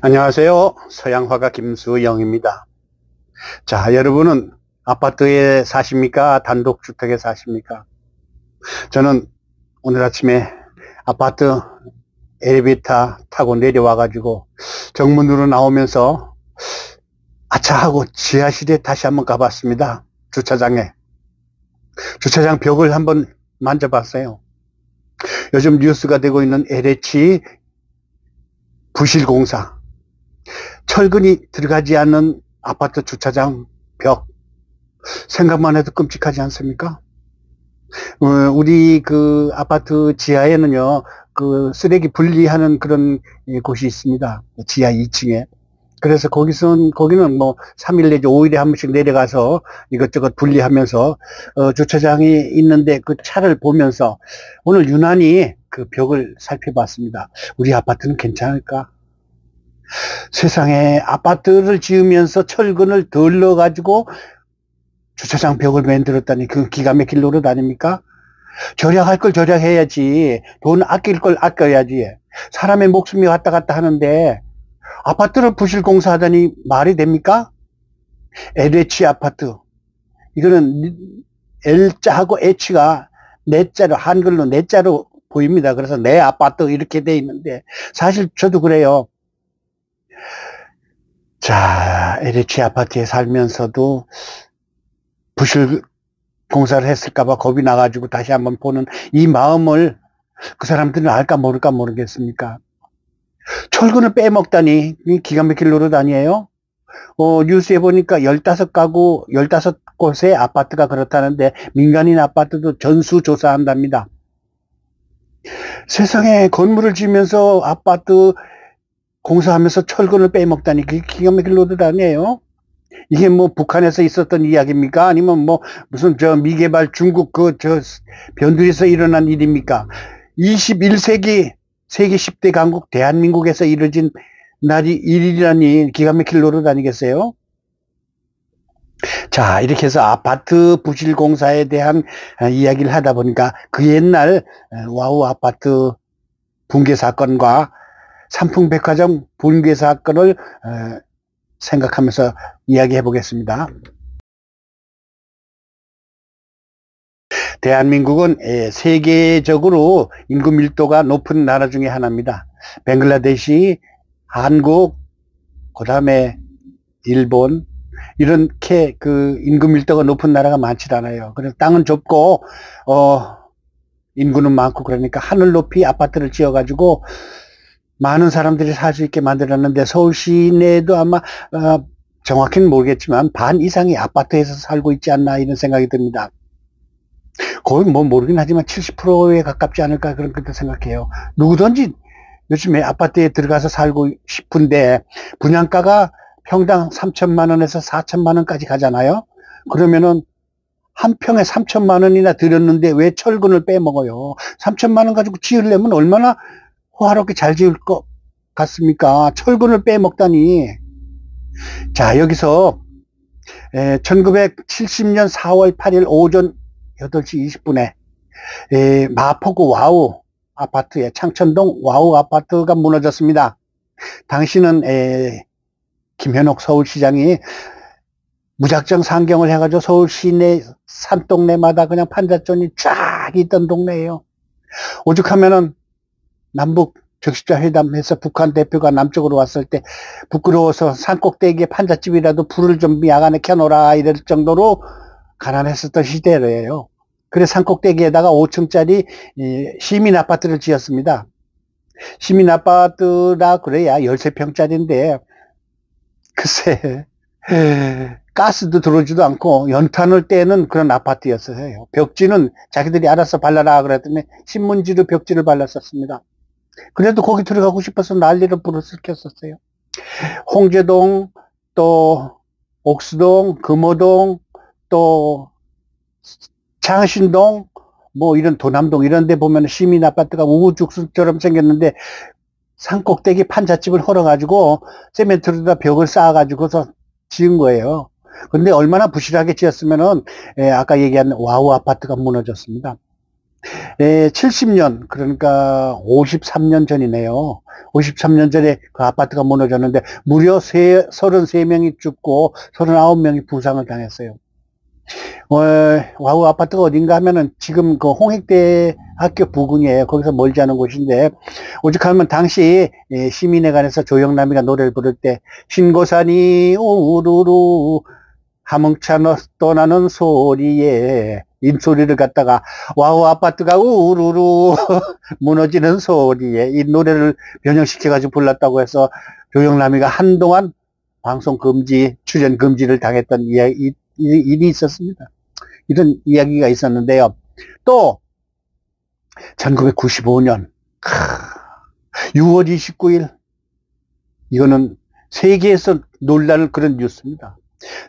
안녕하세요. 서양화가 김수영입니다. 자, 여러분은 아파트에 사십니까? 단독주택에 사십니까? 저는 오늘 아침에 아파트 엘리베이터 타고 내려와가지고 정문으로 나오면서 아차 하고 지하실에 다시 한번 가봤습니다. 주차장 벽을 한번 만져봤어요. 요즘 뉴스가 되고 있는 LH 부실공사, 철근이 들어가지 않는 아파트 주차장 벽, 생각만 해도 끔찍하지 않습니까? 우리 그 아파트 지하에는요, 그 쓰레기 분리하는 그런 곳이 있습니다. 지하 2층에. 그래서 거기는 뭐 3일 내지 5일에 한 번씩 내려가서 이것저것 분리하면서 주차장이 있는데 그 차를 보면서 오늘 유난히 그 벽을 살펴봤습니다. 우리 아파트는 괜찮을까? 세상에, 아파트를 지으면서 철근을 덜 넣어가지고 주차장 벽을 만들었다니, 그 기가 막힐 노릇 아닙니까? 절약할 걸 절약해야지. 돈 아낄 걸 아껴야지. 사람의 목숨이 왔다 갔다 하는데 아파트를 부실공사하다니 말이 됩니까? LH 아파트, 이거는 L자하고 H가 내자로, 한글로 내자로 보입니다. 그래서 내 아파트 이렇게 돼 있는데 사실 저도 그래요. 자, LH 아파트에 살면서도 부실 공사를 했을까봐 겁이 나가지고 다시 한번 보는 이 마음을 그 사람들은 알까 모를까 모르겠습니까? 철근을 빼먹다니 기가 막힐 노릇 아니에요? 뉴스에 보니까 15가구, 15곳의 아파트가 그렇다는데 민간인 아파트도 전수조사한답니다. 세상에, 건물을 지으면서 아파트 공사하면서 철근을 빼먹다니 그게 기가 막힐 노릇 아니에요? 이게 뭐 북한에서 있었던 이야기입니까? 아니면 뭐 무슨 저 미개발 중국 변두리에서 일어난 일입니까? 21세기 세계 10대 강국 대한민국에서 이루어진 일이라니 기가 막힐 노릇 아니겠어요? 자, 이렇게 해서 아파트 부실 공사에 대한 이야기를 하다 보니까 그 옛날 와우 아파트 붕괴 사건과 삼풍백화점 붕괴 사건을 생각하면서 이야기해 보겠습니다. 대한민국은 세계적으로 인구 밀도가 높은 나라 중에 하나입니다. 벵글라데시, 한국, 그 다음에 일본, 이렇게 그 인구 밀도가 높은 나라가 많지 않아요. 그래서 땅은 좁고 인구는 많고, 그러니까 하늘 높이 아파트를 지어가지고 많은 사람들이 살 수 있게 만들었는데, 서울 시내도 아마 정확히는 모르겠지만 반 이상이 아파트에서 살고 있지 않나, 이런 생각이 듭니다. 거의 뭐 모르긴 하지만 70%에 가깝지 않을까, 그렇게 생각해요. 누구든지 요즘에 아파트에 들어가서 살고 싶은데 분양가가 평당 3천만 원에서 4천만 원까지 가잖아요. 그러면은 한 평에 3천만 원이나 들였는데 왜 철근을 빼먹어요? 3천만 원 가지고 지으려면 얼마나 호화롭게 잘 지을 것 같습니까? 철근을 빼먹다니. 자, 여기서 1970년 4월 8일 오전 8시 20분에 마포구 와우 아파트에, 창천동 와우 아파트가 무너졌습니다. 당시는 김현옥 서울시장이 무작정 상경을 해가지고 서울 시내 산동네마다 그냥 판자촌이 쫙 있던 동네예요. 오죽하면은 남북 적십자 회담해서 북한 대표가 남쪽으로 왔을 때 부끄러워서 산꼭대기에 판잣집이라도 불을 좀 야간에 켜놓으라 이럴 정도로 가난했었던 시대예요. 그래서 산꼭대기에다가 5층짜리 시민 아파트를 지었습니다. 시민 아파트라 그래야 13평짜리인데 글쎄, 가스도 들어오지도 않고 연탄을 떼는 그런 아파트였어요. 벽지는 자기들이 알아서 발라라 그랬더니 신문지로 벽지를 발랐었습니다. 그래도 거기 들어가고 싶어서 난리를 부르셨었어요. 홍제동, 또 옥수동, 금호동, 또 창신동, 뭐 이런 도남동 이런 데 보면 시민 아파트가 우후죽순처럼 생겼는데 산꼭대기 판잣집을 헐어가지고 세멘트로다 벽을 쌓아가지고서 지은 거예요. 근데 얼마나 부실하게 지었으면은 아까 얘기한 와우 아파트가 무너졌습니다. 70년, 그러니까 53년 전이네요. 53년 전에 그 아파트가 무너졌는데 무려 33명이 죽고 39명이 부상을 당했어요. 와우 아파트가 어딘가 하면은 지금 그 홍익대 학교 부근이에요. 거기서 멀지 않은 곳인데, 오죽하면 당시 시민회관에서 조영남이가 노래를 부를 때 신고산이 우르르 함흥차 떠나는 소리에 이 소리를 갖다가 와우 아파트가 우르르 무너지는 소리에 이 노래를 변형시켜 가지고 불렀다고 해서 조영남이가 한동안 방송 금지, 출연 금지를 당했던 일이 있었습니다. 이런 이야기가 있었는데요. 또 1995년 6월 29일, 이거는 세계에서 놀랄 그런 뉴스입니다.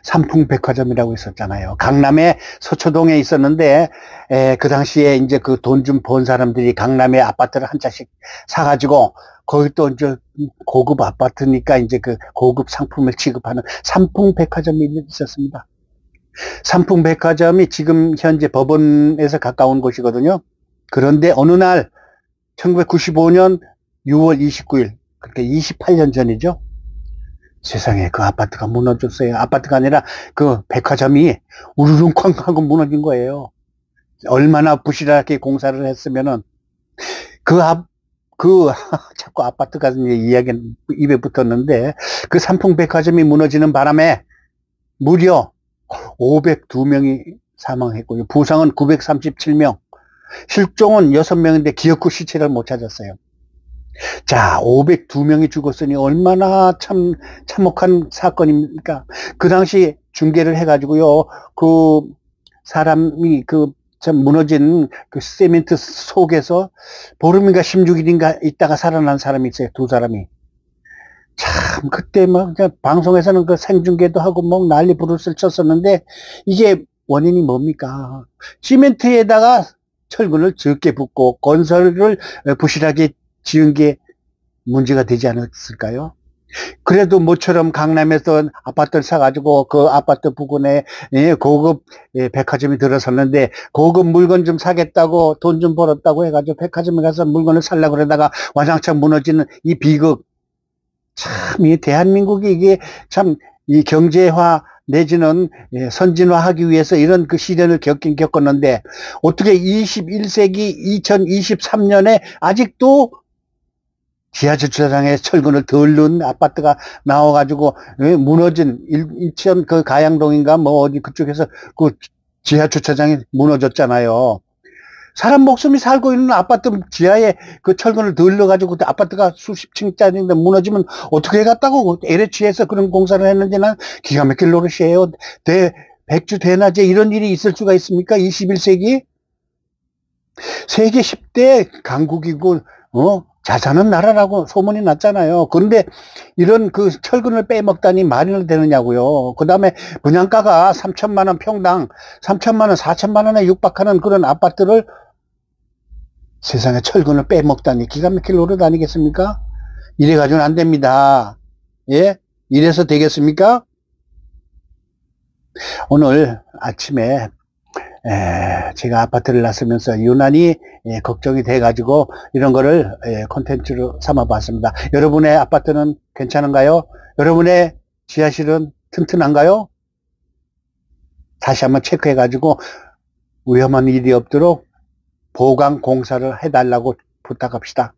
삼풍백화점이라고 있었잖아요. 강남의 서초동에 있었는데, 그 당시에 이제 그 돈 좀 번 사람들이 강남의 아파트를 한 채씩 사가지고, 거기 또 이제 고급 아파트니까 이제 그 고급 상품을 취급하는 삼풍백화점이 있었습니다. 삼풍백화점이 지금 현재 법원에서 가까운 곳이거든요. 그런데 어느 날 1995년 6월 29일, 그러니까 28년 전이죠. 세상에 그 아파트가 무너졌어요. 아파트가 아니라 그 백화점이 우르릉쾅 하고 무너진 거예요. 얼마나 부실하게 공사를 했으면은 자꾸 아파트가 이야기는 입에 붙었는데, 그 삼풍백화점이 무너지는 바람에 무려 502명이 사망했고요. 부상은 937명, 실종은 6명인데 기어코 시체를 못 찾았어요. 자, 502명이 죽었으니 얼마나 참혹한 사건입니까? 그 당시 중계를 해가지고요, 그 사람이 참 무너진 그 세멘트 속에서 보름인가 16일인가 있다가 살아난 사람이 있어요. 두 사람이. 참, 그때 막 방송에서는 그 생중계도 하고 뭐 난리 부르스를 쳤었는데, 이게 원인이 뭡니까? 시멘트에다가 철근을 적게 붓고 건설을 부실하게 지은 게 문제가 되지 않았을까요? 그래도 모처럼 강남에서 아파트를 사가지고 그 아파트 부근에 고급 백화점이 들어섰는데, 고급 물건 좀 사겠다고 돈 좀 벌었다고 해가지고 백화점에 가서 물건을 살려고 그러다가 와장창 무너지는 이 비극. 참, 이 대한민국이 이게 참 이 경제화 내지는 선진화하기 위해서 이런 그 시련을 겪었는데, 어떻게 21세기 2023년에 아직도 지하주차장에 철근을 덜 넣은 아파트가 나와가지고 무너진 인천 그 가양동인가 뭐 어디 그쪽에서 그 지하주차장이 무너졌잖아요. 사람 목숨이 살고 있는 아파트 지하에 그 철근을 덜 넣어가지고 아파트가 수십 층짜리인데 무너지면 어떻게 해갔다고 LH에서 그런 공사를 했는지 난 기가 막힐 노릇이에요. 백주 대낮에 이런 일이 있을 수가 있습니까? 21세기? 세계 10대 강국이고, 자산은 나라라고 소문이 났잖아요. 그런데 이런 그 철근을 빼먹다니 말이 되느냐고요. 그 다음에 분양가가 3천만 원 평당, 3천만 원, 4천만 원에 육박하는 그런 아파트를 세상에 철근을 빼먹다니 기가 막힐 노릇 아니겠습니까? 이래가지고는 안 됩니다. 예? 이래서 되겠습니까? 오늘 아침에 제가 아파트를 나서면서 유난히 걱정이 돼가지고 이런 거를 콘텐츠로 삼아봤습니다. 여러분의 아파트는 괜찮은가요? 여러분의 지하실은 튼튼한가요? 다시 한번 체크해가지고 위험한 일이 없도록 보강 공사를 해달라고 부탁합시다.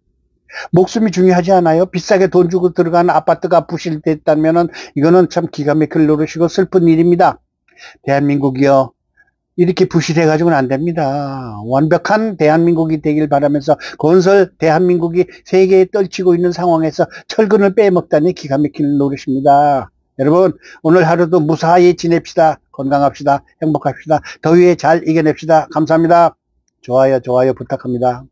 목숨이 중요하지 않아요? 비싸게 돈 주고 들어간 아파트가 부실됐다면 이거는 참 기가 막힐 노릇이고 슬픈 일입니다. 대한민국이요, 이렇게 부실해가지고는 안 됩니다. 완벽한 대한민국이 되길 바라면서, 건설 대한민국이 세계에 떨치고 있는 상황에서 철근을 빼먹다니 기가 막힐 노릇입니다. 여러분, 오늘 하루도 무사히 지냅시다. 건강합시다. 행복합시다. 더위에 잘 이겨냅시다. 감사합니다. 좋아요 부탁합니다.